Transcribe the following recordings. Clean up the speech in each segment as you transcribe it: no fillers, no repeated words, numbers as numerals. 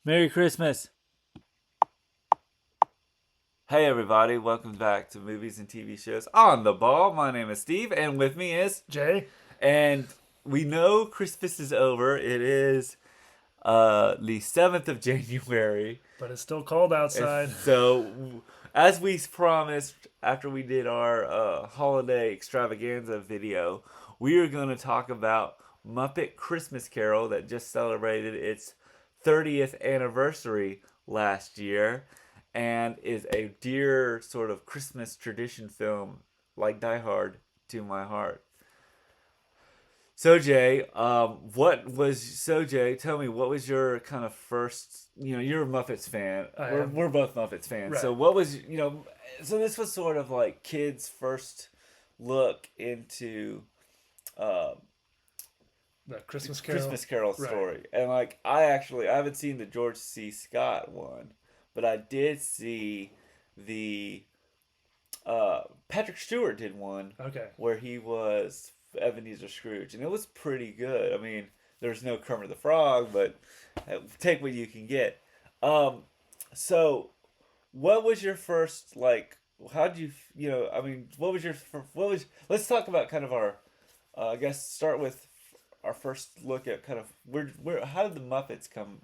Merry Christmas. Hey everybody, welcome back to Movies and TV Shows on the Ball. My name is Steve and with me is Jay? and we know Christmas is over. It is the 7th of January. But it's still cold And outside. so as we promised after we did our holiday extravaganza video, we are going to talk about Muppet Christmas Carol that just celebrated its 30th anniversary last year and is a dear sort of Christmas tradition film like Die Hard to my heart. Jay, tell me what was your kind of first? You're a Muppets fan. I We're am. we're both Muppets fans. Right. So what was So this was sort of like kids' first look into uh, The the Christmas Carol. Christmas Carol Right. story. And like I haven't seen the George C. Scott one, but I did see the Patrick Stewart did one Okay. where he was Ebenezer Scrooge, and it was pretty good. I mean, there's no Kermit the Frog, but take what you can get. Um, so what was your first like? How did you I mean, what was? Let's talk about kind of our. I guess start with our first look at kind of where how did the Muppets come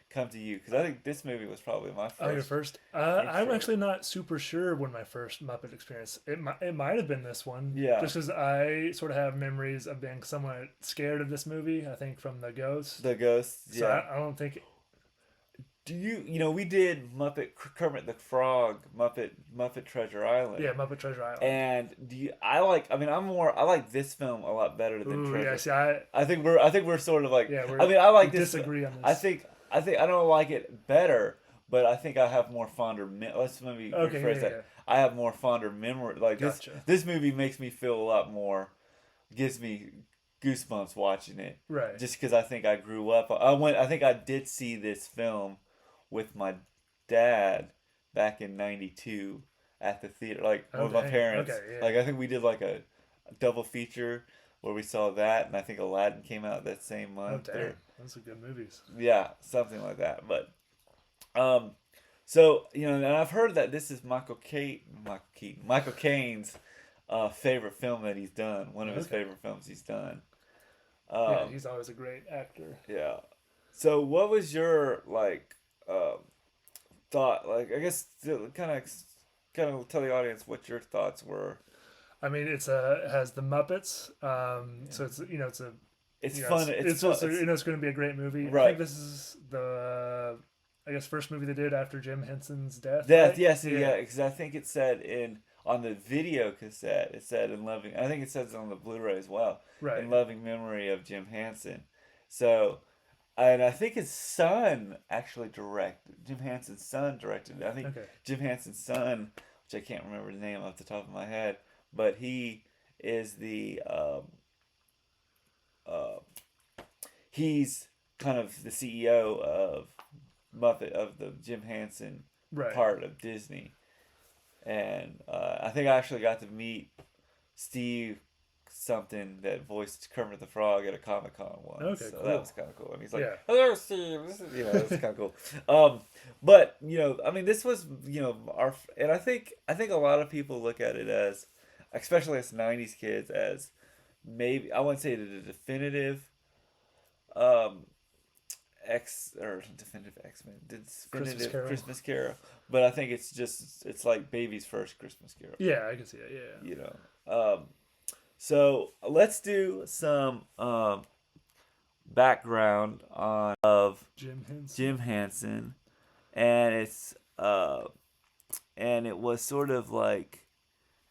come to you? Because I think this movie was probably my Oh, you're first first. I'm intro. actually not super sure when my first Muppet experience. It might have been this one. Yeah, Just because I sort of have memories of being somewhat scared of this movie. I think from the ghost. the ghosts. So Yeah. I don't think. Do we did Muppet Kermit the Frog, Muppet Treasure Island. Yeah, Muppet Treasure Island. And I like this film a lot better than Ooh, yeah. Treasure. See, I I think we're sort of like yeah, I mean I we like this. disagree on I this. think I think I don't like it better, but I think I have more fonder. Let's maybe Okay, rephrase yeah, that. yeah. I have more fonder memory. Like Gotcha. this movie makes me feel a lot more. Gives me goosebumps watching it. Right. Just because I think I grew up. I went. I think I did see this film with my dad back in '92 at the theater, like Oh, with my dang. parents. Okay, yeah. Like I think we did like a double feature where we saw that, and I think Aladdin came out that same Oh, month, dang. or Those are good movies. yeah, something like that. But um, so and I've heard that this is Michael Cain's favorite film that he's done. One of his Okay. favorite films he's done. Yeah, Um, he's always a great actor. yeah. So what was your like? Thought like I guess kind of tell the audience what your thoughts were. I mean, it has the Muppets, Yeah. so it's it's a It's you know fun. It's it's fun. supposed to, it's going to be a great movie. I Right. think this is the I guess first movie they did after Jim Henson's death, Death. right? Yes. Yeah, Yeah. Because I think it said in on the video cassette. It said in loving. I think it says on the Blu-ray as well. right. In loving memory of Jim Henson. So, and I think his son actually directed. Jim Henson's son directed it. I think Okay, Jim Henson's son, which I can't remember the name off the top of my head, but he is the uh, he's kind of the CEO of Muppet of the Jim Henson right. part of Disney, and I think I actually got to meet Steve something that voiced Kermit the Frog at a Comic Con once, Okay, so that cool. was kind of cool. And he's like, Yeah, "Hello, Steve." This is it's kind of cool. But I mean, this was our and I think a lot of people look at it as, especially as '90s kids, as maybe I wouldn't say the definitive um X or definitive X-Men, Christmas definitive Carol. Christmas Carol, but I think it's like baby's first Christmas Carol, Yeah, I can see it. Yeah. you know. So let's do some background on of Jim Henson. Jim Henson, and it was sort of like,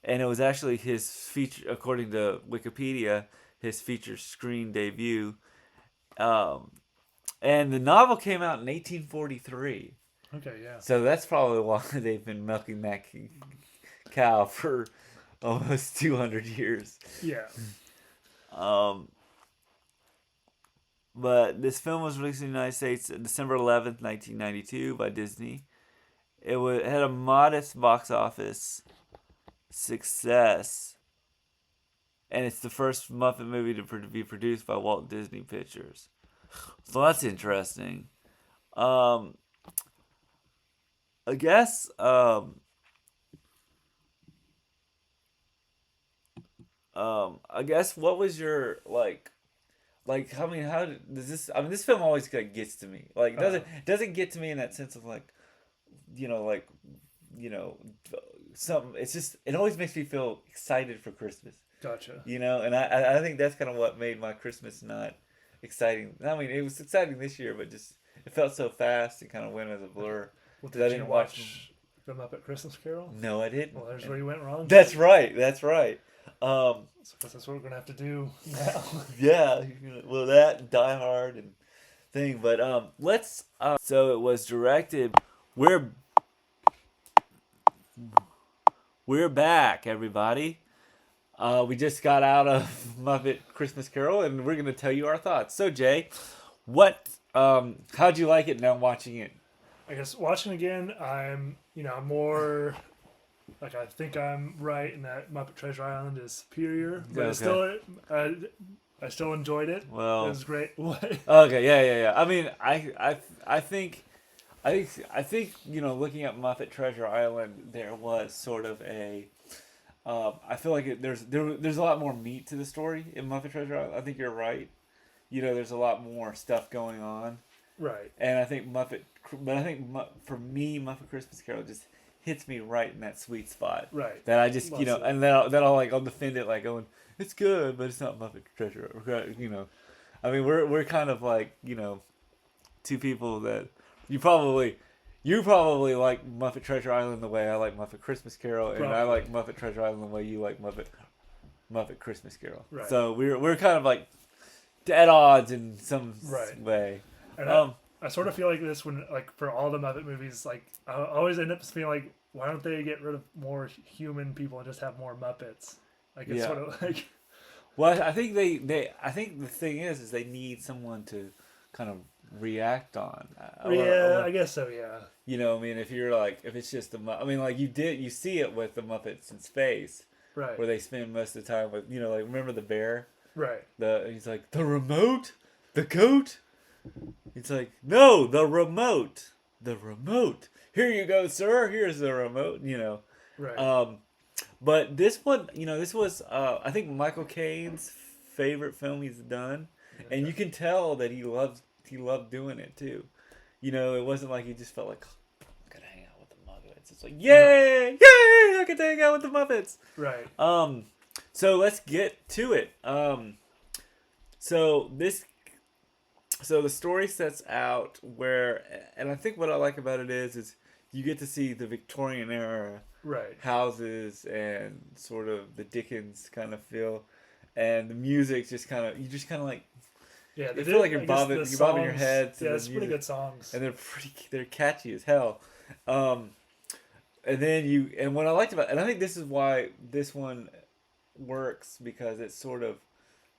and it was actually his feature, according to Wikipedia, his feature screen debut. Um, and the novel came out in 1843. Okay, yeah. So that's probably why they've been milking that cow for almost 200 years. Yeah. Um, but this film was released in the United States on December 11th, 1992 by Disney. It had a modest box office success, and it's the first Muppet movie to be produced by Walt Disney Pictures. So that's interesting. Um, I guess. I guess. What was your like? I mean, how does this? I mean, this film always gets to me. Like, doesn't get to me in that sense of like, you know, like, you know, something. It's just it always makes me feel excited for Christmas. Gotcha. You know, and I think that's kind of what made my Christmas not exciting. I mean, it was exciting this year, but just it felt so fast and kind of went as a blur. Well, Because I did you didn't watch The Muppet Christmas Carol? No, I didn't. Well, there's where you went wrong. That's right. That's right. So that's what we're gonna have to do now. Yeah. Well, that and Die Hard and thing, but let's. So it was directed. We're we're back, everybody. We just got out of Muppet Christmas Carol, and we're gonna tell you our thoughts. So Jay, what? How'd you like it now watching it? I guess watching again, I'm more like I think I'm right in that Muppet Treasure Island is superior, but it's still I still enjoyed it. Well, it was great. What? Okay, yeah. I mean, I think looking at Muppet Treasure Island, there was sort of a. I feel like there's a lot more meat to the story in Muppet Treasure Island. I think you're right. There's a lot more stuff going on. Right. And I think for me, Muppet Christmas Carol just hits me right in that sweet spot. Right. That I just and then I'll defend it like going, it's good, but it's not Muppet Treasure. I mean we're kind of like two people that you probably like Muppet Treasure Island the way I like Muppet Christmas Carol, and I like Muppet Treasure Island the way you like Muppet Christmas Carol. Right. So we're kind of like at odds in some way. And I sort of feel like this when like for all the Muppet movies, like I always end up feeling like why don't they get rid of more human people and just have more Muppets? Like it's sort of like. Well, I think I think the thing is they need someone to kind of react on. I guess so. Yeah. I mean, if it's just I mean, like you see it with the Muppets in Space, right? Where they spend most of the time with like remember the bear, right? He's like the remote, the goat. It's like no, the remote, the remote. Here you go, sir. Here's the remote. Right. But this one, this was I think Michael Cain's favorite film he's done, and you can tell that he loved doing it too. It wasn't like he just felt like I'm gonna hang out with the Muppets. It's like yay, I get to hang out with the Muppets. Right. So let's get to it. So the story sets out where, and I think what I like about it is you get to see the Victorian era houses and sort of the Dickens kind of feel, and the music you just kind of like. Yeah, they feel like you're bobbing your head. Yeah, it's pretty good songs, and they're catchy as hell. And what I liked about, and I think this is why this one works because it's sort of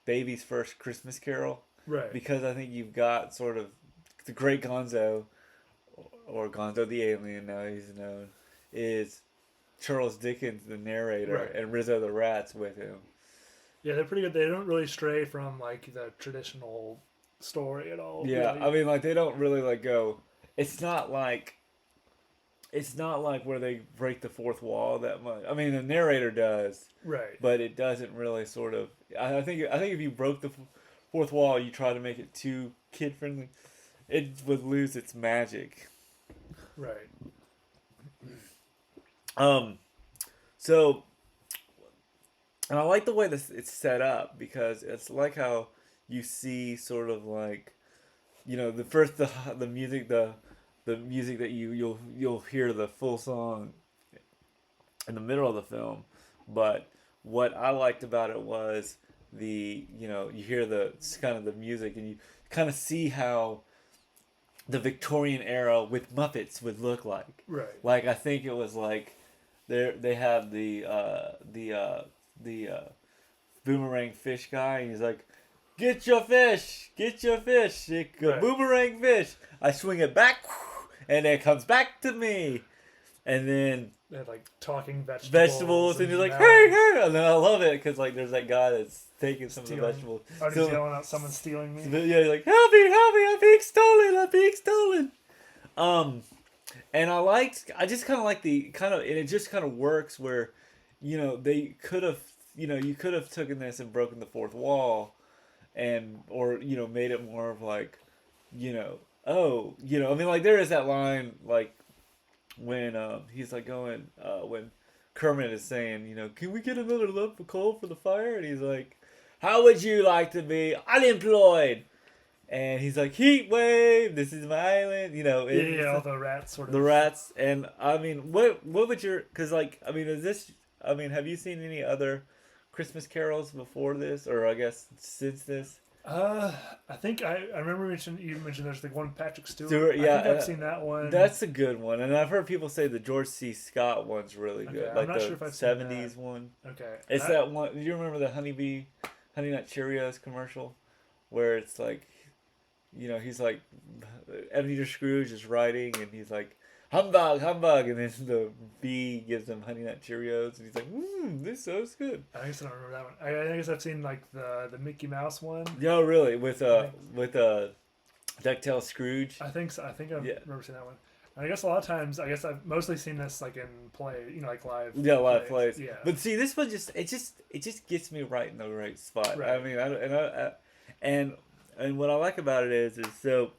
baby's first Christmas Carol. Right. Because I think you've got sort of the great Gonzo, or Gonzo the Alien now he's known, is Charles Dickens the narrator, and Rizzo the Rat's with him. Yeah, they're pretty good. They don't really stray from like the traditional story at all. Yeah, really. I mean, like they don't really like go. It's not like where they break the fourth wall that much. I mean, the narrator does, right? But it doesn't really sort of. I think if you broke the fourth wall, you try to make it too kid friendly, it would lose its magic. Right. So, and I like the way it's set up because it's like how you see sort of like, the music that you'll hear the full song in the middle of the film, but what I liked about it was you hear the kind of the music and you kind of see how the Victorian era with Muppets would look like. Right. Like I think it was like they have the boomerang fish guy and he's like, get your fish, boomerang fish. I swing it back and it comes back to me. And then they had like talking vegetables and you're like, hey, and then I love it because like there's that guy that's taking some of the vegetables. I'm just yelling out, someone's stealing me. Yeah, you're like, help me, I'm being stolen. And I just kind of like the kind of, and it just kind of works where, they could have, you could have taken this and broken the fourth wall, and or made it more of like, I mean, like there is that line like when he's like going when Kermit is saying, can we get another lump of coal for the fire? And he's like, how would you like to be unemployed? And he's like, heat wave, this is my island, Yeah, all the rats sort of. the rats. And I mean, what would your, because like, I mean, have you seen any other Christmas carols before this, or I guess since this? I think I remember you mentioned there's like one Patrick Stewart. Yeah, I think I've seen that one. That's a good one, and I've heard people say the George C. Scott one's really good, I'm like not the sure if I've seen '70s one. Okay, It's that one. Do you remember the Honey Nut Cheerios commercial, where it's like, he's like, Ebenezer Scrooge is writing, and he's like, humbug, humbug, and then the bee gives him Honey Nut Cheerios, and he's like, this sounds good. I guess I don't remember that one. I guess I've seen like the Mickey Mouse one. Yeah, really, with Ducktail Scrooge. I think so. I think I remember seeing that one. And I guess a lot of times, I've mostly seen this like in play, like live. Yeah, live plays. Yeah. But see, this one just gets me right in the right spot. Right. I mean, and what I like about it is so,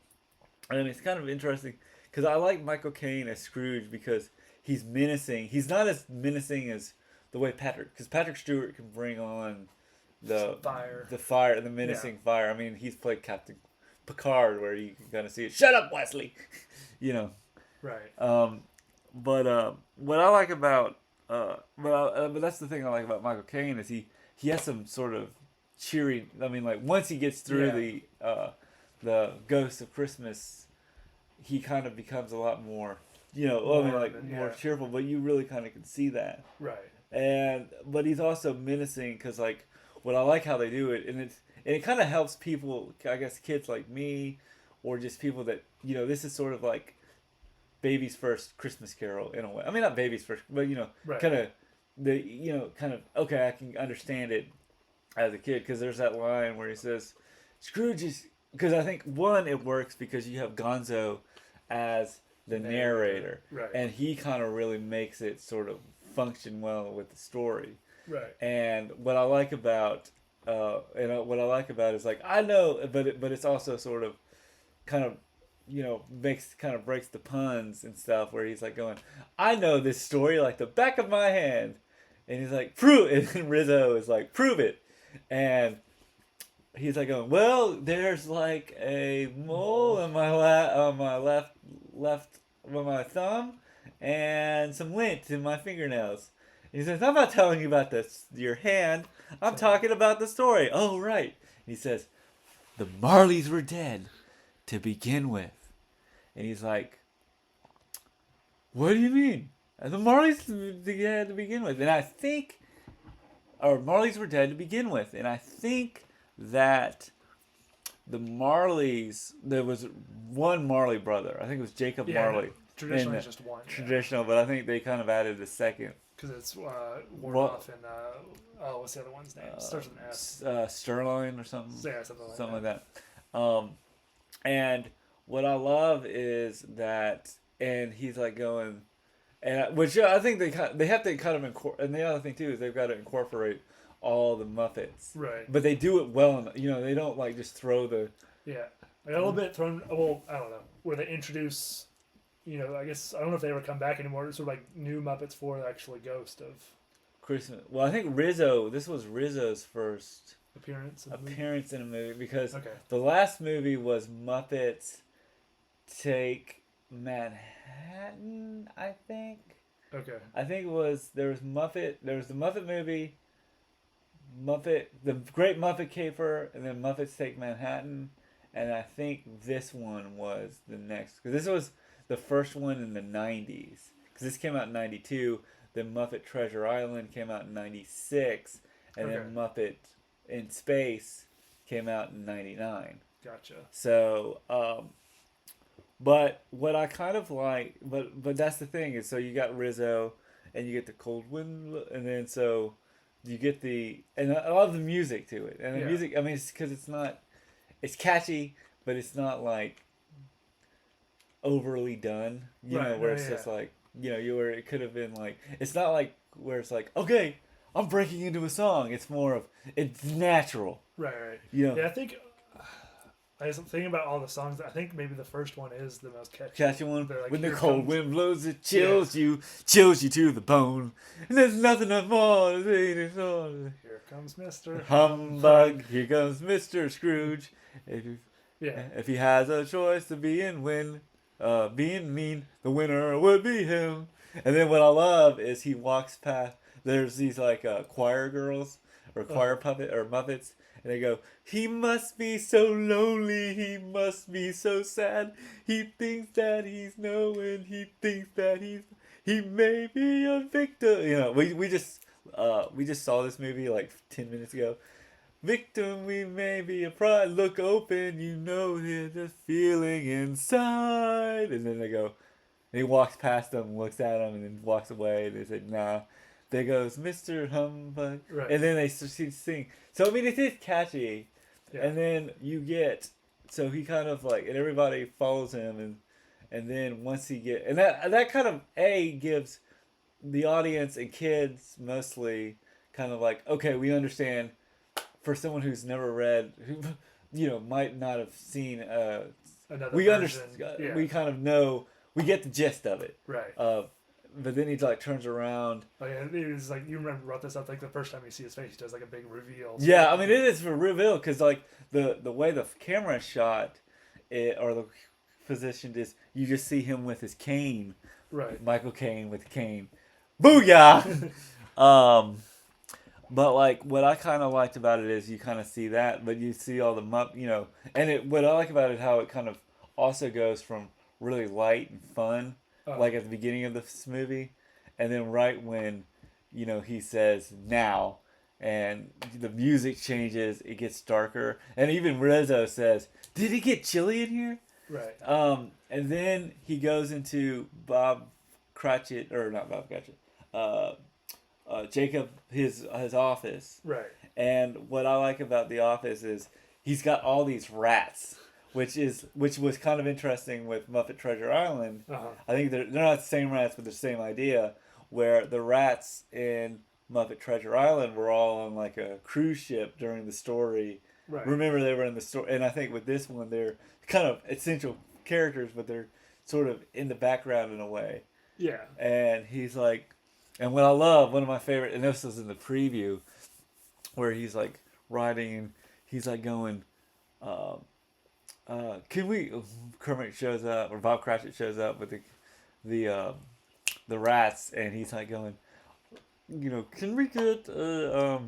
I mean, it's kind of interesting because I like Michael Caine as Scrooge because he's menacing. He's not as menacing as the way because Patrick Stewart can bring on the fire, the menacing fire. I mean, he's played Captain Picard, where you can kind of see it. Shut up, Wesley. Right. But what I like about but that's the thing I like about Michael Caine is he has some sort of cheery. I mean, like once he gets through the Ghost of Christmas, he kind of becomes a lot more, more cheerful. But you really kind of can see that. Right. But he's also menacing because like what I like how they do it, and it kind of helps people, I guess, kids like me, or just people that this is sort of like baby's first Christmas Carol in a way. I mean, not baby's first, but kind of okay, I can understand it as a kid because there's that line where he says, Scrooge is, because I think one, it works because you have Gonzo as the narrator, right, and he kind of really makes it sort of function well with the story. Right. And what I like about is like I know, but it's also sort of kind of breaks the puns and stuff where he's like going, I know this story like the back of my hand, and he's like, prove it. And Rizzo is like, prove it. And he's like going, well, there's like a mole on my left on my thumb and some lint in my fingernails. And he says, I'm not telling you about your hand, I'm talking about the story. Oh, right. And he says, the Marleys were dead to begin with. And he's like, what do you mean? The Marleys dead to begin with. And I think, or Marleys were dead to begin with. And I think that the Marleys, there was one Marley brother. I think it was Jacob Marley. Traditionally, it's just one. Traditional, but I think they kind of added a second. Because it's Warnoff and what's the other one's name? Starts with an S. Sterling or something. Yeah, something like that. And what I love is that, and he's like going, and which I think they have to kind of incorporate. And the other thing too is they've got to incorporate all the Muppets. Right. But they do it well. They don't like just throw the. Yeah, I got a little bit thrown. Well, I don't know where they introduce. I guess I don't know if they ever come back anymore. It's sort of like new Muppets for the actually Ghost of Christmas. Well, I think Rizzo. This was Rizzo's first appearance in a movie because okay. The last movie was Muppets Take Manhattan. I think. Okay. I think it was there was the Muppet movie, the Great Muppet Caper, and then Muppets Take Manhattan, and I think this one was the next because this was the first one in the 90s because this came out in 92. Then Muppet Treasure Island came out in 96, and then Muppet in Space came out in 99. Gotcha. So, but what I kind of like, but that's the thing is, so you got Rizzo, and you get the cold wind, and then so you get and I love the music to it, and the music. I mean, it's because it's catchy, but it's not like. overly done. You Right, know, where no, it's just yeah. like, it could have been like, it's not like where it's like, okay, I'm breaking into a song. It's more of, it's natural. Right, right. You know, Yeah, I think I was thinking about all the songs. I think maybe the first one is the most catchy. catchy one. They're like, When the here cold comes, wind blows, it yeah, chills you to the bone. And there's nothing more to say to song. here comes Mister Humbug, here comes Mr. Scrooge. If you Yeah, If he has a choice to being mean, the winner would be him. And then what I love is he walks past. There's these like choir girls or choir puppet or muppets, and they go, "He must be so lonely. He must be so sad. He thinks that he's knowing. He thinks that he may be a victim." We just saw this movie like 10 minutes ago. Victim, we may be a pride. Look open, you know there's a feeling inside. And then they go, and he walks past them, looks at them, and then walks away. And they say, nah. There goes Mr. Humbug. right. And then they sing. So, I mean, it is catchy. Yeah, And then you get, so he kind of like, and everybody follows him. And then once and that kind of, gives the audience and kids mostly kind of like, okay, we understand for someone who's never read, who might not have seen. another We version. understand. Yeah, We kind of know. We get the gist of it. right. But then he like turns around. Like it was like you remember brought this up like the first time you see his face, he does like a big reveal. Yeah, I mean it is for reveal because like the way the camera is shot, or the positioned is you just see him with his cane. Right. Michael Caine with the cane. Booyah! But like what I kind of liked about it is you kind of see that, but you see all the and what I like about it how it kind of also goes from really light and fun, like at the beginning of this movie, and then right when, he says now, and the music changes, it gets darker, and even Rizzo says, "Did it get chilly in here?" Right. And then he goes into Bob Cratchit, or not Bob Cratchit, Jacob, his office. Right. And what I like about the office is he's got all these rats, which was kind of interesting with Muppet Treasure Island. Uh-huh. I think they're not the same rats, but the same idea, where the rats in Muppet Treasure Island were all on like a cruise ship during the story. Right. Remember they were in the story, and I think with this one they're kind of essential characters, but they're sort of in the background in a way. Yeah. And he's like, and what I love, one of my favorite, and this was in the preview, where he's like riding, and he's like going, can we? Kermit shows up, or Bob Cratchit shows up with the rats, and he's like going, can we get The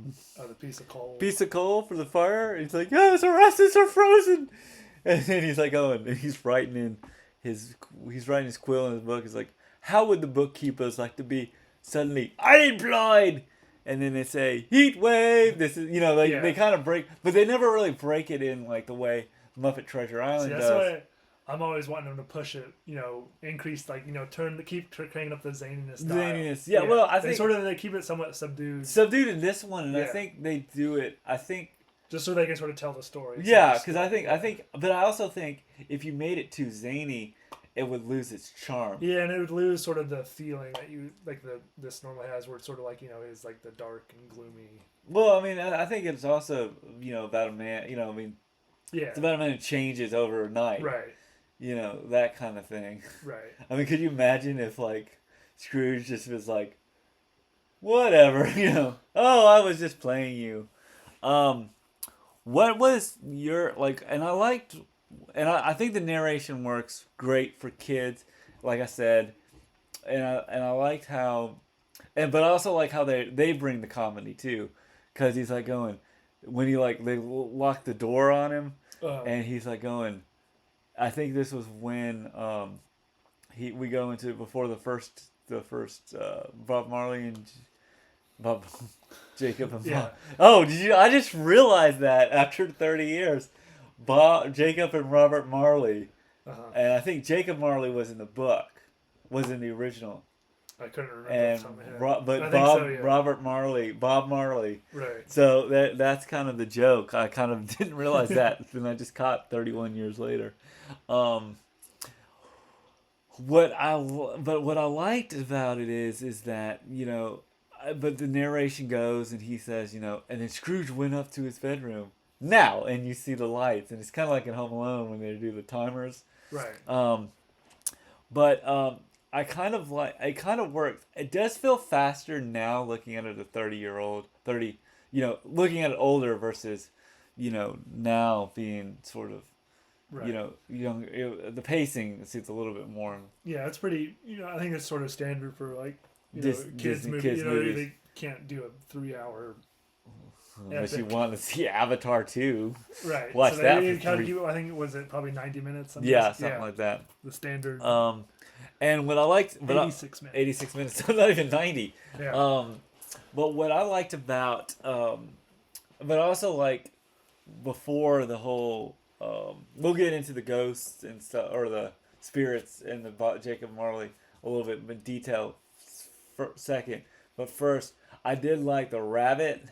piece of coal. piece of coal for the fire? And he's like, yes, our asses are frozen. And then he's like going, and he's writing his quill in his book. He's like, how would the bookkeepers like to be suddenly unemployed? And then they say heat wave. This is they kind of break, but they never really break it in like the way Muppet Treasure Island See, that's does. why I'm always wanting them to push it. Increase keep cranking up the zaniness. Dial. Zaniness, yeah. Well, I think they keep it somewhat subdued. Subdued in this one, and I Yeah. think they do it. I think. Just so they can sort of tell the story. Yeah, because I think, but I also think if you made it too zany, it would lose its charm. Yeah, and it would lose sort of the feeling that you like this normally has, where it's sort of like is like the dark and gloomy. Well, I mean, I think it's also about a man. Yeah. It's about a man who changes overnight. Right. That kind of thing. Right. I mean, could you imagine if like Scrooge just was like, whatever, oh, I was just playing you. What was your like? And I liked, and I think the narration works great for kids, like I said, and I liked how, but I also like how they bring the comedy too, because he's like going, when he like they lock the door on him, and he's like going, I think this was when we go into before the first Bob Marley and Bob Jacob and Bob. Yeah. Oh, did you? I just realized that after 30 years, Jacob and Robert Marley, and I think Jacob Marley was in the book, was in the original. I couldn't remember. And Bob Marley. Right. So that's kind of the joke. I kind of didn't realize that, and I just caught 31 years later. what I liked about it is that but the narration goes and he says and then Scrooge went up to his bedroom now and you see the lights and it's kind of like in Home Alone when they do the timers. Right. But I kind of like it. Kind of works. It does feel faster now looking at it a 30-year-old 30 looking at it older versus now being sort of Right. young. The pacing seems a little bit more Yeah, it's pretty. I think it's sort of standard for like kids Disney movie. kids movies. They can't do a 3 hour. Unless you Epic. want to see Avatar 2. Right. Watch so that they for kind of three. keep. I think was it probably 90 minutes. Yeah, something like that. The standard. And what I liked, 86 minutes. 86 minutes, so not even 90. Yeah. But what I liked about, but I also like before the whole, we'll get into the ghosts and stuff, or the spirits and the Jacob Marley a little bit in detail for second. But first, I did like the rabbit.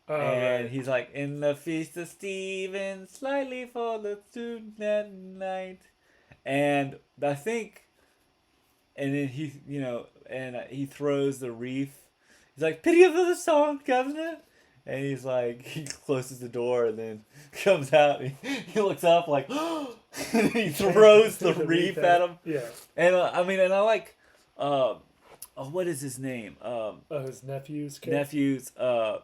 And Right. he's like, in the feast of Stephen, slightly fallen through that night. And I think, and then he throws the wreath. He's like, pity for the song, governor. And he's like, he closes the door and then comes out. And he looks up like, and he throws the wreath at him. Yeah. And and I like, what is his name? His nephew's character. Nephew's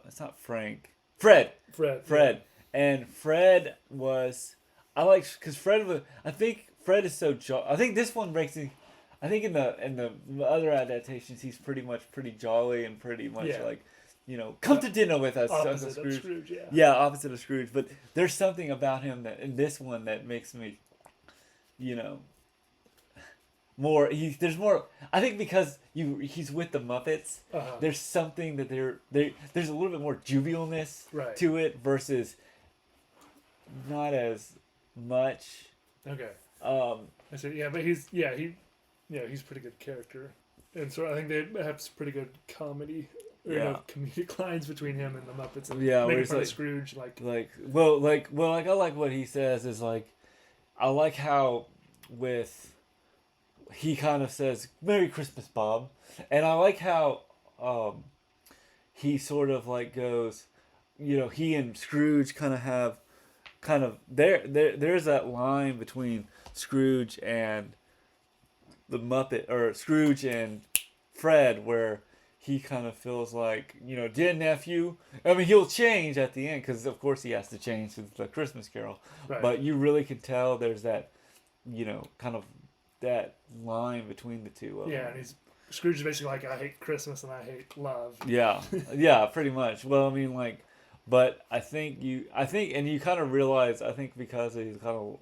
it's not Frank. Fred. Fred. And Fred was I like because Fred was I think Fred is so I think this one breaks in. I think in the other adaptations he's pretty jolly and pretty much Yeah. like come to dinner with us, Uncle Opposite Scrooge. of Scrooge. Yeah. Yeah, opposite of Scrooge. But there's something about him that in this one that makes me more there's more. I think because he's with the Muppets. Uh-huh. There's something that there's a little bit more juvenilness Right. to it versus not as much. Okay. Um, I said, yeah, but he's a pretty good character, and so I think they have some pretty good comedy, comedic lines between him and the Muppets. And Yeah, where making he's fun of like- Scrooge, I like what he says is like, I like how he kind of says Merry Christmas, Bob, and I like how he sort of like goes, he and Scrooge there's that line between Scrooge and the Muppet, or Scrooge and Fred, where he kind of feels like, dear nephew. I mean, he'll change at the end because, of course, he has to change since the Christmas Carol. Right. But you really can tell there's that, kind of that line between the two of yeah, them. and Scrooge is basically like, I hate Christmas and I hate love. Yeah, yeah, pretty much. Well, I mean, like, but and you kind of realize, I think because he's kind of,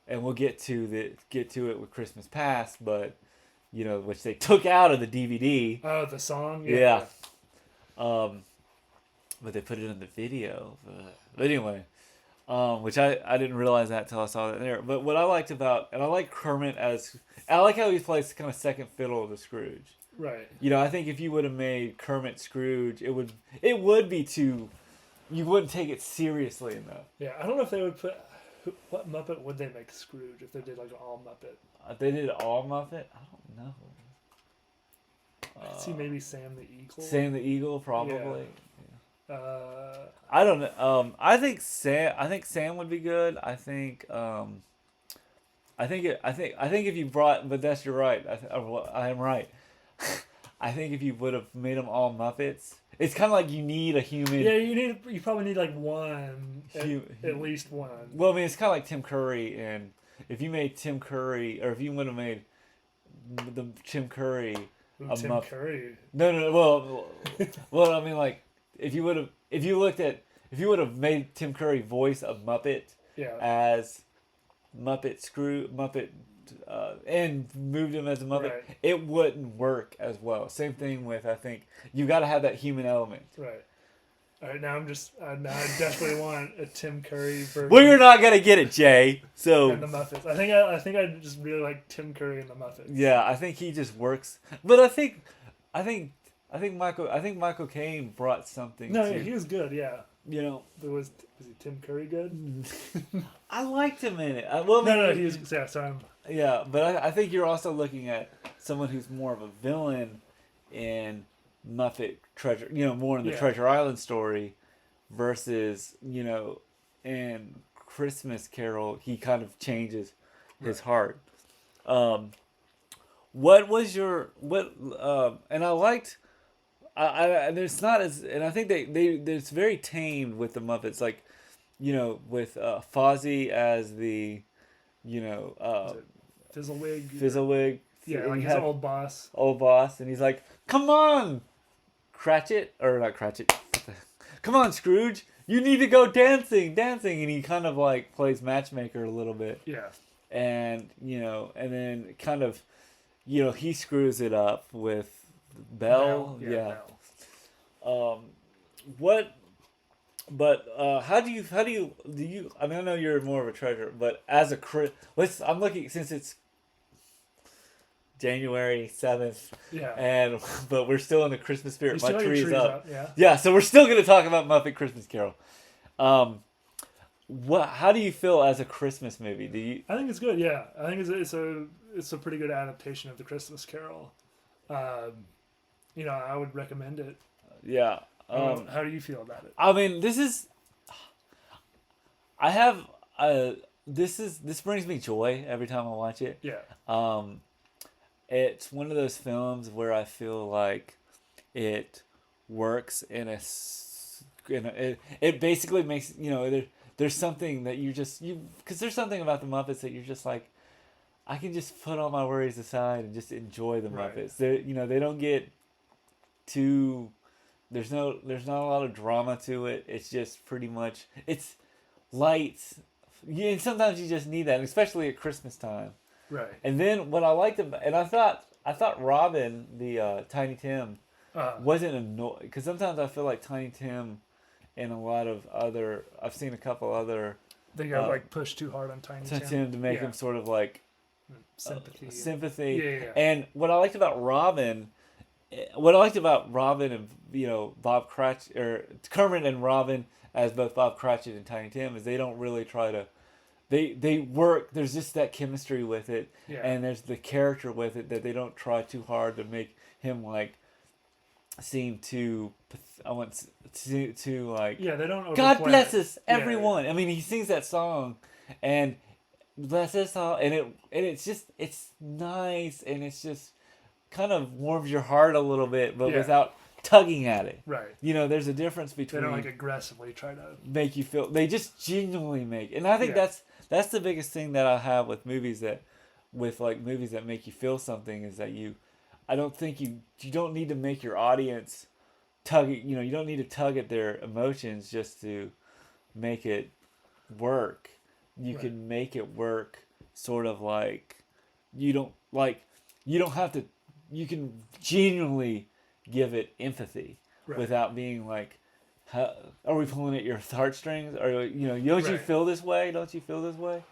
and we'll get to it with Christmas Past, but which they took out of the DVD. Oh, the song. Yeah. But they put it in the video. But anyway, which I didn't realize that till I saw that there. But what I liked about, and I like Kermit I like how he plays kind of second fiddle to Scrooge. Right. I think if you would have made Kermit Scrooge, it would be too, you wouldn't take it seriously enough. Yeah, I don't know if they would put. What Muppet would they make Scrooge if they did like an all Muppet? They did all Muppet? I don't know. I could see maybe Sam the Eagle. Sam the Eagle, probably. I don't know. I think Sam would be good. I think if you brought, but you're right. I am right. I think if you would have made them all Muppets, it's kind of like you need a human. Yeah, you probably need like one, at least one. Well, I mean, it's kind of like Tim Curry, and if you made Tim Curry, or if you would have made the Tim Curry a Tim Muppet. Curry. No. Well, I mean, like if you would have made Tim Curry voice a Muppet Yeah. as Muppet, and moved him as a Muppet, Right. it wouldn't work as well. Same thing with, I think you got to have that human element. Right. All right. Now I desperately want a Tim Curry version. Well, you're not gonna get it, Jay. So And the Muppets. I think I just really like Tim Curry and the Muppets. yeah, I think he just works. But I think Michael Caine brought something. No, to, yeah, he was good. Yeah. Was he Tim Curry good? I liked him in it. No, he was. Yeah, sorry. Yeah, but I think you're also looking at someone who's more of a villain in Muppet Treasure, more in the Yeah. Treasure Island story versus, in Christmas Carol, he kind of changes his Right. heart. Um, what was your what? And I liked. And it's not as, and I think it's very tamed with the Muppets, like with Fozzie as the Is it Fizzlewig? Fizzlewig, Yeah, and like you his have old boss. old boss, and he's like, "Come on, Cratchit, or not Cratchit, come on, Scrooge, you need to go dancing, dancing," and he kind of like plays matchmaker a little bit, Yeah. and and then kind of he screws it up with Belle, Yeah, yeah. Bell. What? But how do you? I mean, I know you're more of a treasure, but as a I'm looking since it's January 7th, Yeah. and but we're still in the Christmas You spirit. My still got your tree's trees up. Yeah. Yeah, so we're still gonna talk about Muppet Christmas Carol. Um, what? How do you feel as a Christmas movie? Do you? I think it's good. Yeah, I think it's a pretty good adaptation of the Christmas Carol. I would recommend it. Yeah. How do you feel about it? I mean, this is. I have. This brings me joy every time I watch it. Yeah. It's one of those films where I feel like it works it basically makes there's something that because there's something about the Muppets that you're just like, I can just put all my worries aside and just enjoy the Right. Muppets. They don't get too, there's not a lot of drama to it. It's just pretty much it's lights. Yeah, and sometimes you just need that, especially at Christmas time. Right. And then what I liked about, and I thought Robin, the Tiny Tim, wasn't annoyed, because sometimes I feel like Tiny Tim and a lot of other, I've seen a couple other They got like pushed too hard on Tiny Tim to make him sort of like sympathy. Yeah. And what I liked about Robin and Bob Cratchit, or Kermit and Robin as both Bob Cratchit and Tiny Tim, is they don't really try to. They work. There's just that chemistry with it, Yeah. and there's the character with it that they don't try too hard to make him like seem too. I want to like. Yeah, they don't. God overplay bless it. us, everyone. I mean, he sings that song, and bless us all, and it's nice, and it's just kind of warms your heart a little bit, but Yeah. without tugging at it. Right. There's a difference They between don't like aggressively try to. make you feel. They just genuinely make, and I think Yeah. that's the biggest thing that I have with movies that make you feel something, is that I don't think you don't need to make your audience tug. You don't need to tug at their emotions just to make it work. You Right. can make it work sort of like you don't have to. You can genuinely give it empathy Right. without being like, are we pulling at your heartstrings? Or don't you Right. feel this way? Don't you feel this way?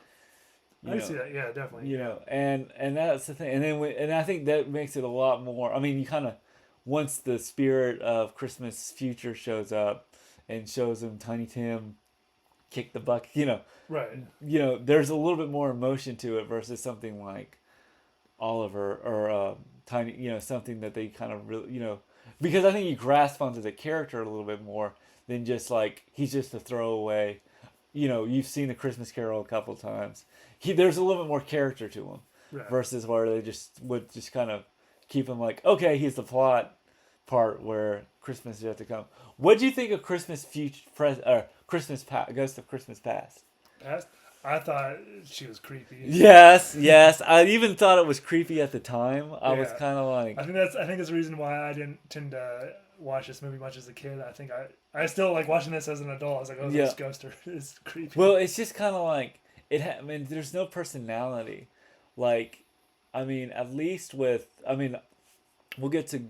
I see that. Yeah, definitely. And that's the thing. And then and I think that makes it a lot more. I mean, you kind of, once the spirit of Christmas Future shows up and shows them Tiny Tim kick the bucket, Right. there's a little bit more emotion to it versus something like Oliver or Tiny, something that they kind of really, because I think you grasp onto the character a little bit more than just like he's just a throwaway. You've seen the Christmas Carol a couple times. There's a little bit more character to him Right. versus where they would just kind of keep him like, okay, he's the plot part where Christmas is yet to come. What do you think of Christmas Ghost of Christmas Past? I thought she was creepy. Yes. I even thought it was creepy at the time. I was Yeah. kind of like, I think that's the reason why I didn't tend to watch this movie much as a kid. I think I still like watching this as an adult. I was like, oh, Yeah. this ghost is creepy. well, it's just kind of like I mean, there's no personality. Like, I mean, at least with, I mean, we'll get to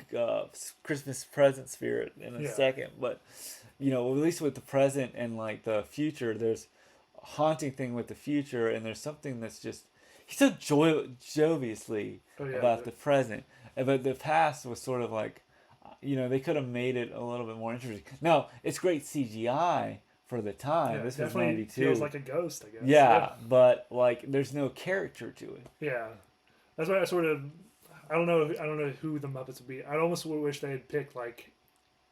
Christmas present spirit in a Yeah. second, but at least with the present and like the future, there's a haunting thing with the future, and there's something that's just he's so jovially about the present, but the past was sort of like, they could have made it a little bit more interesting. Now it's great CGI for the time. Yeah, This was definitely 92. feels like a ghost, I guess. Yeah, but like there's no character to it. Yeah. That's why I sort of I don't know who the Muppets would be. I almost wish they had picked like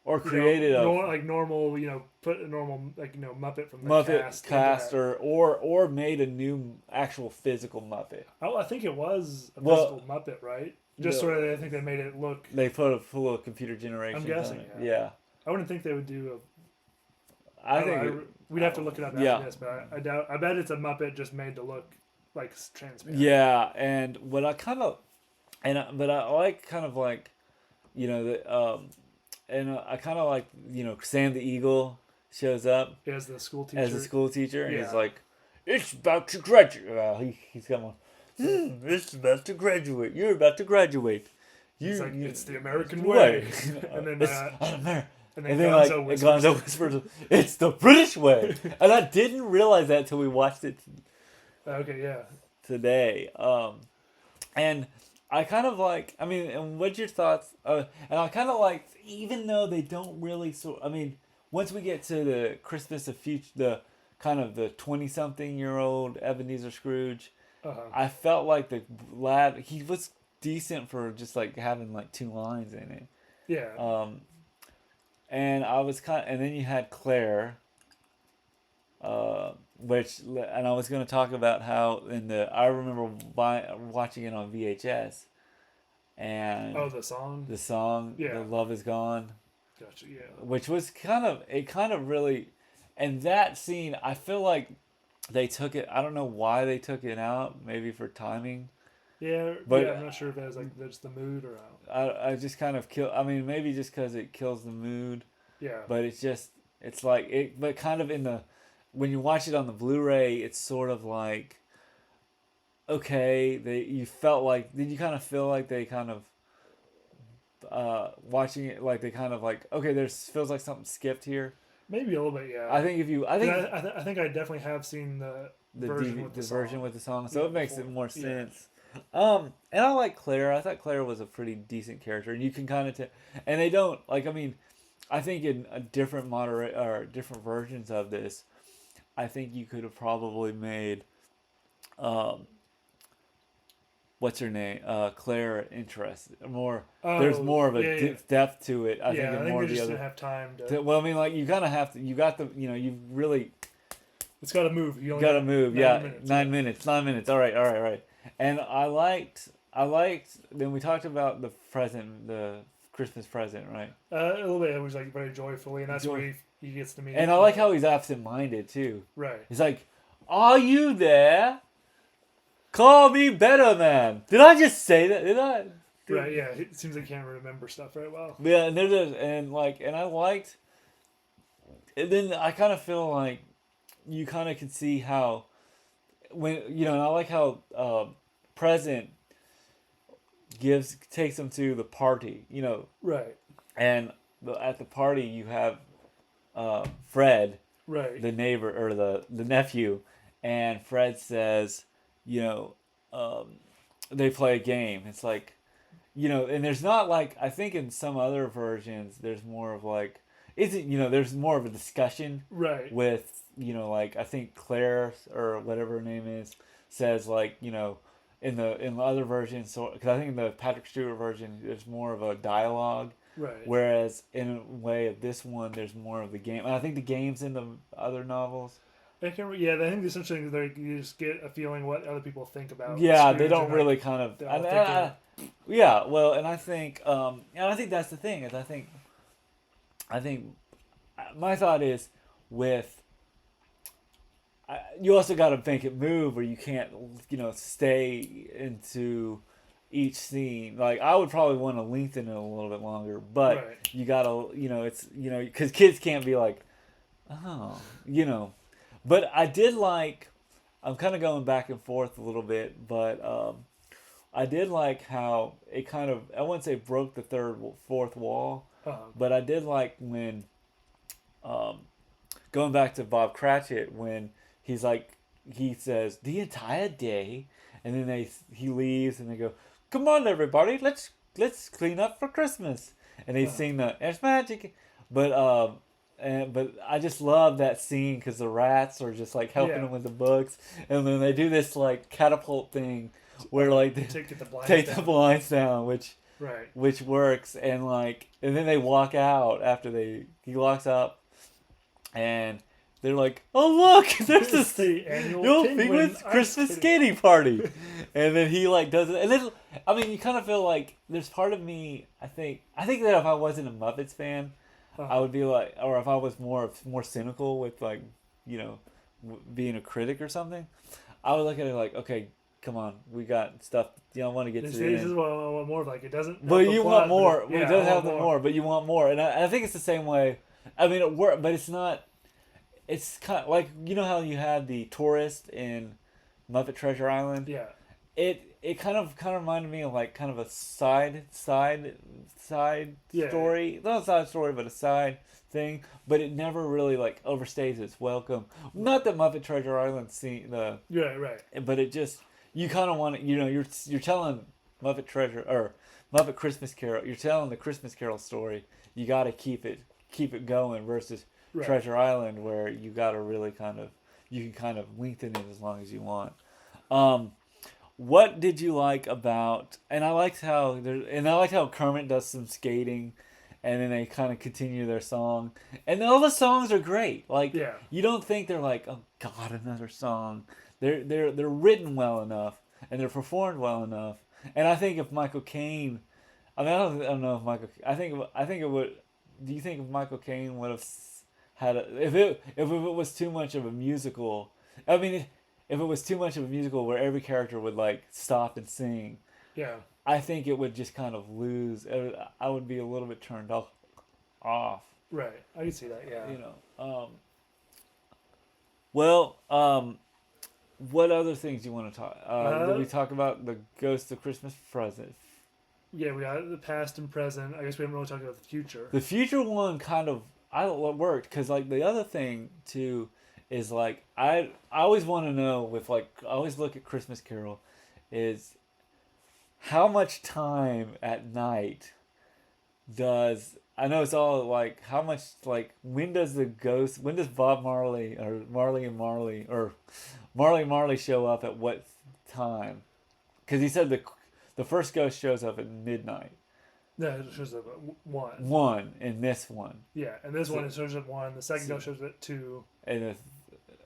Or created a like normal, put a normal Muppet from the Muppet cast. or made a new actual physical Muppet. I think it was a Well, physical Muppet, right? Just no. sort of, I think they made it look. They put a full computer generation. I'm guessing. Yeah. I wouldn't think they would do I think we'd have to look it up after yeah. this, but I doubt. I bet it's a Muppet just made to look like transparent. Yeah, and what I kind of but I like kind of like the and I kind of like Sam the Eagle shows up As the school teacher. as a school teacher, and Yeah. he's like, "It's about to graduate." Well, he's got one. It's about to graduate. You're about to graduate. It's the American way. And then it's American. and And then then Gonzo whispers. Gonzo whispers, "It's the British way," and I didn't realize that until we watched it Okay, yeah. today. And I kind of like. I mean, and what's your thoughts? And I kind of like, even though they don't really. I mean, once we get to the Christmas of future, the kind of the 20-something-year-old Ebenezer Scrooge, I felt like the lad. He was decent for just like having like 2 lines in it. Yeah. And I was and then you had Claire, and I was going to talk about how I remember watching it on VHS, and the song. the song, Yeah. "The Love Is Gone," Gotcha. Yeah. which was kind of really, and that scene, I feel like they took it. I don't know why they took it out. Maybe for timing. Yeah, But- I'm not sure if that's like just the mood or I just kind of I mean, maybe just because it kills the mood. yeah. But it's like it, but kind of when you watch it on the Blu-ray, it's sort of like, okay, you kind of feel like they kind of, watching it, like they kind of like, okay, feels like something skipped here. Maybe a little bit. Yeah. I think I think I definitely have seen the version with the song. version with the song, so Yeah, it makes before. it more Yeah. sense. And I like Claire. I thought Claire was a pretty decent character, and you can kind of and they don't like. I mean, I think in a different different versions of this, I think you could have probably made, what's her name, Claire interested more. There's more of a depth to it. I think, I and think more they the just other. didn't have time to. Well, I mean, like you kind of have to. You got the. You really It's got to move. You only got to got move. 9 Yeah, minutes. 9 minutes. 9 minutes. All right. And I liked. Then we talked about the Christmas present, right? A little bit. It was like very joyfully, and that's where he gets to meet. And I like how he's absent-minded too. Right. He's like, "Are you there? Call me better, man." Did I just say that? Did I? Right. Yeah. It seems like he can't remember stuff very well. Yeah, and I liked. And then I kind of feel like you kind of can see how and I like how Present takes them to the party, Right. and at the party you have Fred, Right. the neighbor or the nephew, and Fred says, they play a game. It's like, and there's not like, I think in some other versions there's more of like, there's more of a discussion Right. with, like I think Claire or whatever her name is says like, in the other versions, so because I think in the Patrick Stewart version there's more of a dialogue, Right. whereas in a way of this one there's more of the game. And I think the game's in the other novels. I think essentially you just get a feeling what other people think about. Yeah, Scrooge they don't and, really like, kind of. they're all Yeah, well, and I think that's the thing is I think my thought is with. You also got to make it move, or you can't, stay into each scene. Like I would probably want to lengthen it a little bit longer, but Right. you gotta, it's, because kids can't be like, oh, But I did like. I'm kind of going back and forth a little bit, but I did like how it kind of. I wouldn't say broke the fourth wall, but I did like when. Going back to Bob Cratchit when. He's like, he says the entire day, and then he leaves, and they go, "Come on, everybody, let's clean up for Christmas," and they sing the "It's magic," but but I just love that scene because the rats are just like helping Yeah. them with the books, and then they do this like catapult thing where like they Take the blinds take down. the blinds down, Right. which works, and then they walk out after he locks up, and they're like, oh look, there's It's this the annual Yo, penguin Penguin's ice Christmas skating. skating party, and then he like does it, and then I mean, you kind of feel like there's part of me. I think that if I wasn't a Muppets fan, I would be like, or if I was more cynical with like, you know, being a critic or something, I would look at it like, okay, come on, we got stuff. You know, I want to get to the This end. is what I want more of. Like it doesn't. But have the you plot, want more. but It does have the more, but you want more, and I think it's the same way. I mean, it worked, but it's not. It's kind of like, you know how you had the tourist in Muppet Treasure Island. Yeah. It kind of reminded me of like kind of a side Yeah. story. Not a side story, but a side thing. But it never really like overstays its welcome. Not that Muppet Treasure Island scene Yeah. Right. but it just, you kind of want to, you know, you're telling Muppet Treasure or Muppet Christmas Carol. You're telling the Christmas Carol story. You got to keep it going versus Right. Treasure Island, where you got to really you can kind of lengthen it as long as you want. What did you like about? And I liked how Kermit does some skating, and then they kind of continue their song, and all the songs are great. Like, Yeah. you don't think they're like, oh God, another song. They're written well enough, and they're performed well enough. And I think if Michael Caine, I mean, I don't know if Michael. I think it would. Do you think if Michael Caine would have had if it was too much of a musical? I mean, if it was too much of a musical where every character would like stop and sing, Yeah. I think it would just kind of lose. I would be a little bit turned off. Right. I can see that. Yeah. You know. Well, what other things do you want to talk? Did we talk about the Ghost of Christmas Present? Yeah. We got the past and present. I guess we haven't really talked about the future. The future one kind of worked because like the other thing too is like I always want to know with like I always look at Christmas Carol is how much time at night does I know it's all like how much like when does Bob Marley or Marley and Marley or Marley and Marley show up at what time? Because he said the first ghost shows up at midnight. Yeah, it shows up at 1. One in this one. Yeah, and this one it shows up at 1. The second ghost shows up at 2. And if,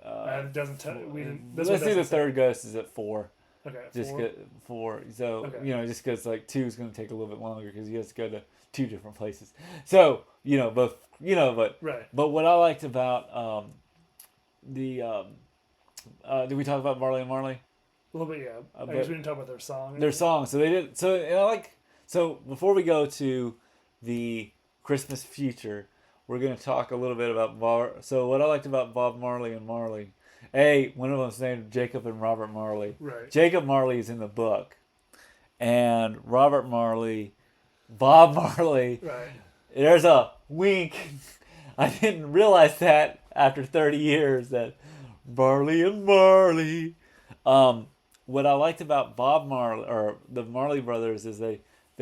And it doesn't tell. We didn't. This let's one see, the doesn't say. third ghost is at 4. Okay. Just 4. get 4. So Okay. you know, just because like 2 is going to take a little bit longer because you have to go to 2 different places. So you know both. You know, Right. but what I liked about did we talk about Marley and Marley? A little bit, yeah. I but- guess we didn't talk about their song. Their song. So they did. So and I like. So before we go to the Christmas future, we're going to talk a little bit about So what I liked about Bob Marley and Marley, one of them's named Jacob and Robert Marley. Right. Jacob Marley is in the book, and Bob Marley. Right. There's a wink. I didn't realize that after 30 years that Marley and Marley. What I liked about Bob Marley or the Marley brothers is they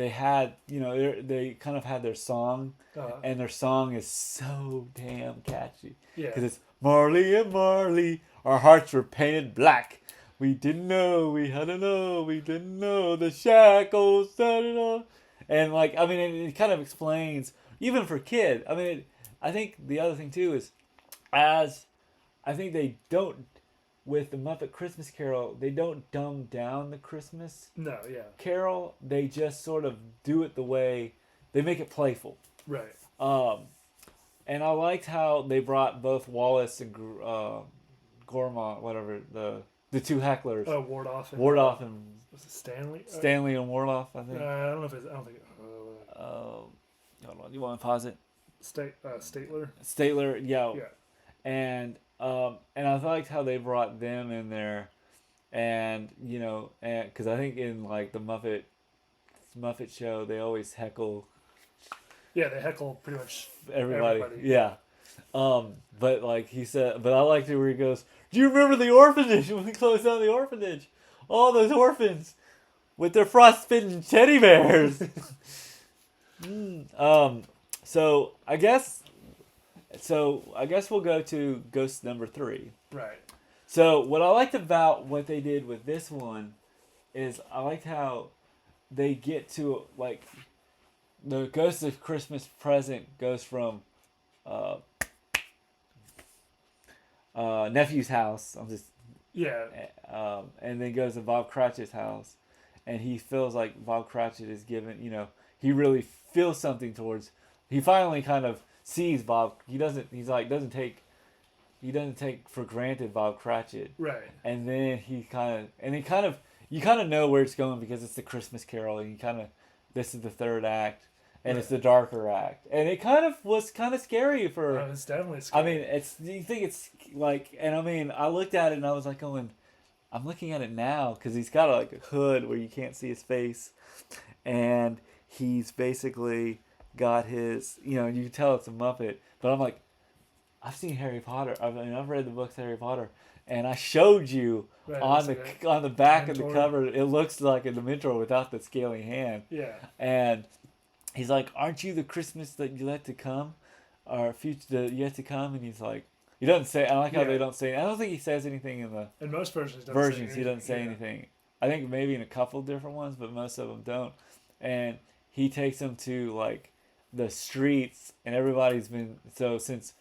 had, you know, they kind of had their song, and their song is so damn catchy. Yeah. Because it's Marley and Marley, our hearts were painted black. We didn't know, we had to know, we didn't know the shackles. Da-da-da. And like, I mean, it kind of explains, even for kids. I mean, I think the other thing too is, I think they don't, with the Muppet Christmas Carol, they don't dumb down the Christmas No, yeah. Carol. They just sort of do it the way, they make it playful. Right. And I liked how they brought both Wallace and Gormont, whatever, the two hecklers. Wardoff. Wardoff and Was it Stanley? Stanley and Warloff, I I think. don't know if it's. I don't think. Hold on, you want to pause it? Statler. Statler, yeah. Yeah. And I liked how they brought them in there, and you know, and because I think in like the Muppet show they always heckle Yeah, they heckle pretty much everybody. everybody. Yeah. But like he said, but I liked it where he goes, "Do you remember the orphanage when we closed down the orphanage? All those orphans with their frostbitten teddy bears." So I guess So I guess we'll go to ghost number 3. Right. So what I liked about what they did with this one is I liked how they get to like the ghost of Christmas present goes from uh, nephew's house. I'm just Yeah. and then goes to Bob Cratchit's house, and he feels like Bob Cratchit is given. He really feels something towards. He finally kind of sees Bob. He doesn't. He's like doesn't take. He doesn't take for granted Bob Cratchit. Right. And then he kind of you kind of know where it's going because it's the Christmas Carol, and this is the third act, and it's the darker act, and it kind of was kind of scary for. Oh, it's definitely scary. I mean, you think it's like, and I mean, I looked at it and I was like going, I'm looking at it now because he's got like a hood where you can't see his face, and he's basically got his, you can tell it's a Muppet, but I'm like, I've seen Harry Potter. I've read the books Harry Potter, and I showed you on the back of the cover. It looks like a Dementor without the scaly hand. Yeah. And he's like, "Aren't you the Christmas that you let to come, or future that yet to come?" And he's like, he doesn't say. I like how they don't say. I don't think he says anything in the in most versions. He doesn't say anything. I think maybe in a couple different ones, but most of them don't. And he takes them to like the streets, and everybody's been since.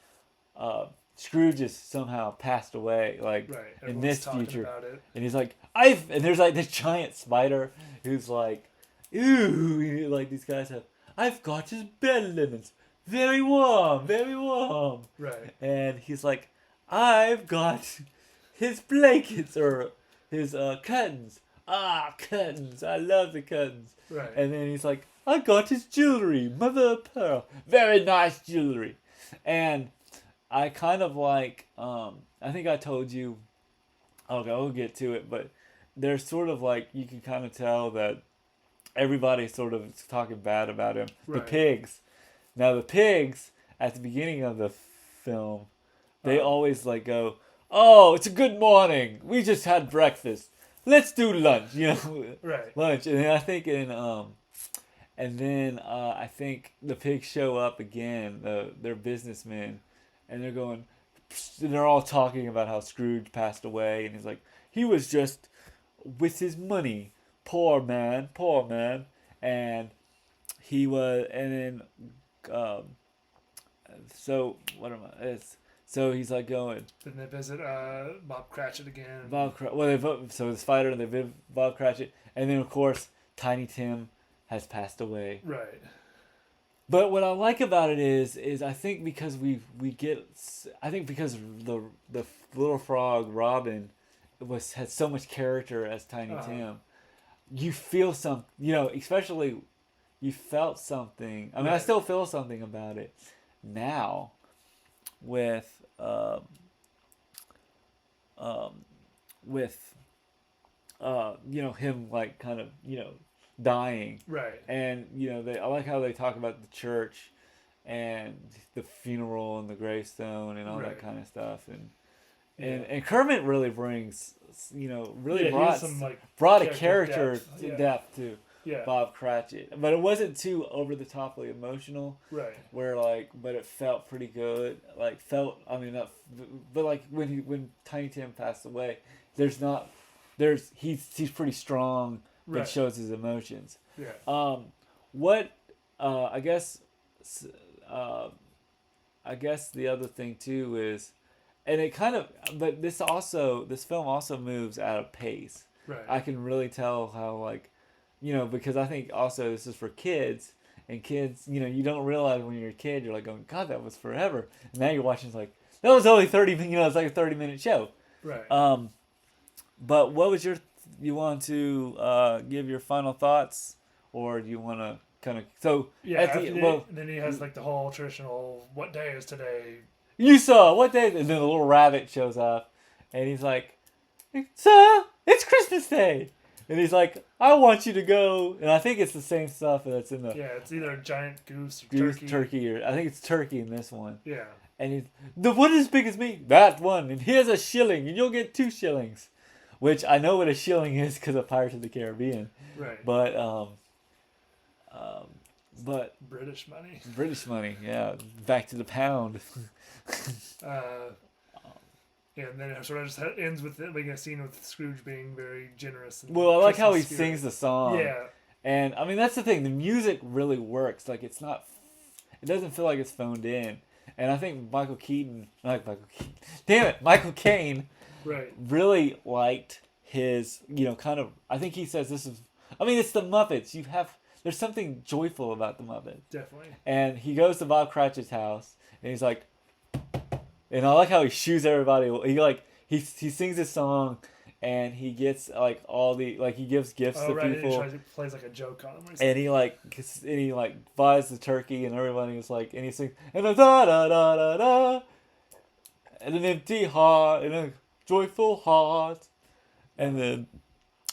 Scrooge has somehow passed away, like in this future, and he's like, and there's like this giant spider who's like, ooh, like these guys have, I've got his bed linens, very warm, right? And he's like, I've got his blankets or his curtains, curtains, I love the curtains, right? And then he's like, I got his jewelry, mother of pearl, very nice jewelry, and I kind of like, I think I told you, okay, we'll get to it, but there's sort of like, you can kind of tell that everybody sort of is talking bad about him. Right. The pigs. Now the pigs, at the beginning of the film, they always like go, oh, it's a good morning. We just had breakfast. Let's do lunch, Right. Lunch. And then I think I think the pigs show up again, they're businessmen. And they're all talking about how Scrooge passed away, and he's like, he was just with his money, poor man, and he was, and then, so what am I? So he's like going. Then they visit Bob Cratchit again. So the spider, and they visit Bob Cratchit, and then of course Tiny Tim has passed away. Right. But what I like about it is I think because because the little frog Robin had so much character as Tiny Tim, you feel especially you felt something. I mean, I still feel something about it now with him like kind of dying, right? And I like how they talk about the church and the funeral and the gravestone and all that kind of stuff, and Kermit really brings brought a character depth to Bob Cratchit, but it wasn't too over the toply emotional, right? Where but it felt pretty good, but like when Tiny Tim passed away, he's pretty strong. That shows his emotions. Yeah. I guess the other thing too is, and it kind of, but this film also moves at a pace. Right. I can really tell how because I think also this is for kids, and kids, you don't realize when you're a kid, you're like going, God, that was forever. And now you're watching, it's like, that was only 30 minutes, it's like a 30-minute show. Right. But what was you want to give your final thoughts, or do you want to kind of then he has like the whole traditional what day is today? You saw what day, and then the little rabbit shows up, and he's like, "Sir, it's Christmas Day," and he's like, "I want you to go," and I think it's the same stuff that's in the it's either a giant goose or turkey, or I think it's turkey in this one. Yeah, and he's the one as big as me, that one, and here's a shilling, and you'll get 2 shillings. Which I know what a shilling is because of Pirates of the Caribbean. Right. But But British money. British money, yeah. Back to the pound. And then it sort of just ends with it being a scene with Scrooge being very generous. And Well, I like how he Christmas sings the song. Yeah. And I mean, that's the thing. The music really works. Like, it's not. It doesn't feel like it's phoned in. And I think Michael Caine. Damn it, Michael Caine. Right. Really liked his, kind of. I think he says this is. I mean, it's the Muppets. There's something joyful about the Muppets. Definitely. And he goes to Bob Cratchit's house, and he's like, and I like how he shoos everybody. He sings his song, and he gets he gives gifts to people. And he plays like a joke on him. And he buys the turkey, and everybody is like, and he sings, and da da da da da, and an empty heart, and a joyful heart, and then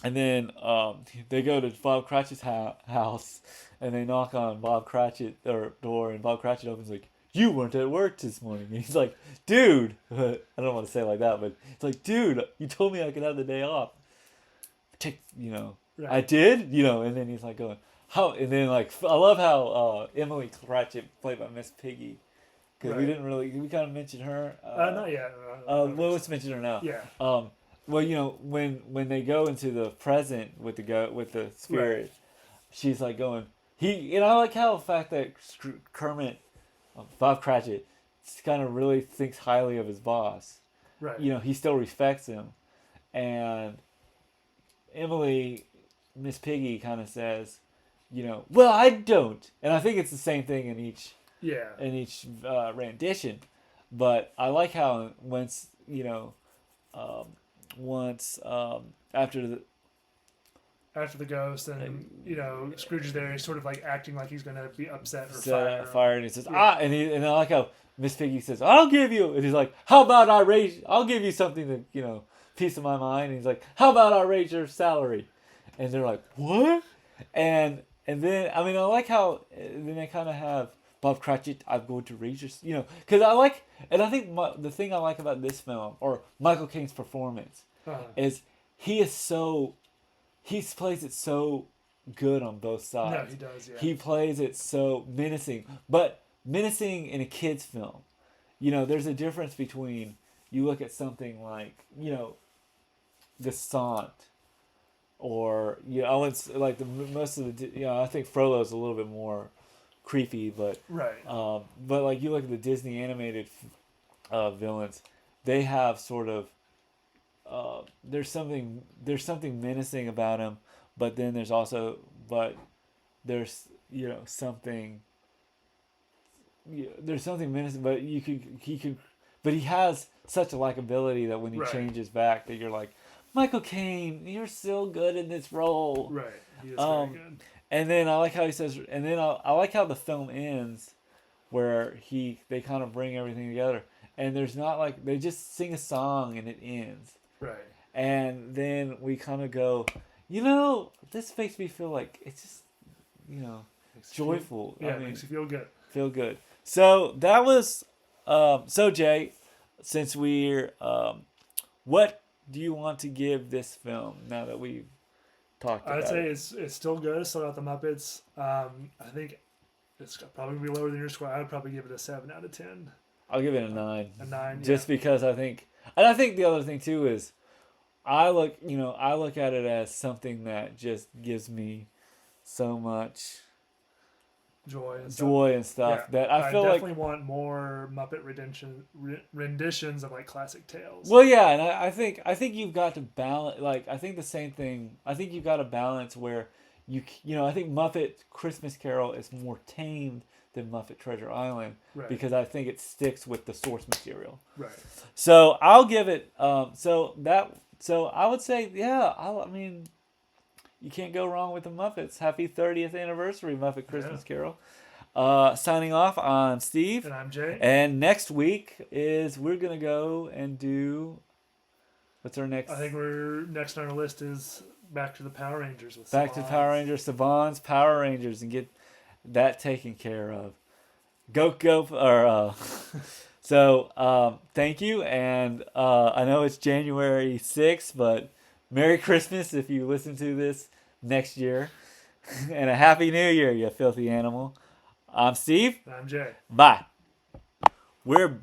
they go to Bob Cratchit's house, and they knock on Bob Cratchit's door, and Bob Cratchit opens like, "You weren't at work this morning." And he's like, "Dude," I don't want to say it like that, but it's like, "Dude, you told me I could have the day off." Right. I did, and then he's like going, "How?" And then I love how Emily Cratchit played by Miss Piggy, because we kind of mentioned her. Not yet. Let's mention her now. Yeah. Well, when they go into the present with the spirit, right. She's like going, I like how the fact that Kermit, Bob Cratchit, kind of really thinks highly of his boss. Right. He still respects him, and Emily, Miss Piggy, kind of says, well, I don't, and I think it's the same thing in each. Yeah. In each rendition, but I like how once after the ghost and Scrooge is there, he's sort of like acting like he's gonna be upset or fired, and he says and I like how Miss Piggy says, "I'll give you," and he's like, "How about I'll give you something to peace of my mind," and he's like, "How about I raise your salary?" And they're like, "What?" And then I like how then they kind of have Bob Cratchit, "I'm going to raise your," because I think the thing I like about this film, or Michael Caine's performance, is he plays it so good on both sides. No, he does, yeah. He plays it so menacing, but menacing in a kid's film. There's a difference between, you look at something like, The Sant, or, I would like most of the, I think Frollo's a little bit more creepy, but right. But like you look at the Disney animated villains, they have sort of there's something menacing about him, but then there's something there's something menacing, but but he has such a likability that when he changes back, that you're like, Michael Caine, you're so good in this role. Right, he is very good. And then I like how he says, and then I like how the film ends, where they kind of bring everything together, and there's not like, they just sing a song and it ends. Right. And then we kind of go, this makes me feel like it's just, joyful. Yeah, it makes you feel good. Feel good. So that was, so Jay, since we're, what do you want to give this film now that we've talked about it? I'd say it's still good. Still got the Muppets. I think it's probably going to be lower than your score. I would probably give it a 7 out of 10. I'll give it a 9. A 9, just because I think the other thing too is, I look at it as something that just gives me so much joy and stuff that I feel definitely want more Muppet renditions of like classic tales. Well, yeah, and I think you've got to balance. Like, I think the same thing. I think you've got to balance where I think Muppet Christmas Carol is more tamed than Muppet Treasure Island, because I think it sticks with the source material. Right. So I'll give it. So I would say, I mean, you can't go wrong with the Muppets. Happy 30th anniversary, Muppet Christmas Carol. Signing off, I'm Steve. And I'm Jay. And next week we're going to go and do, what's our next? I think next on our list is Back to the Power Rangers. Back to Power Rangers, Saban's Power Rangers, and get that taken care of. So, thank you, and I know it's January 6th, but Merry Christmas if you listen to this next year. And a happy new year, you filthy animal. I'm Steve. I'm Jay. Bye. We're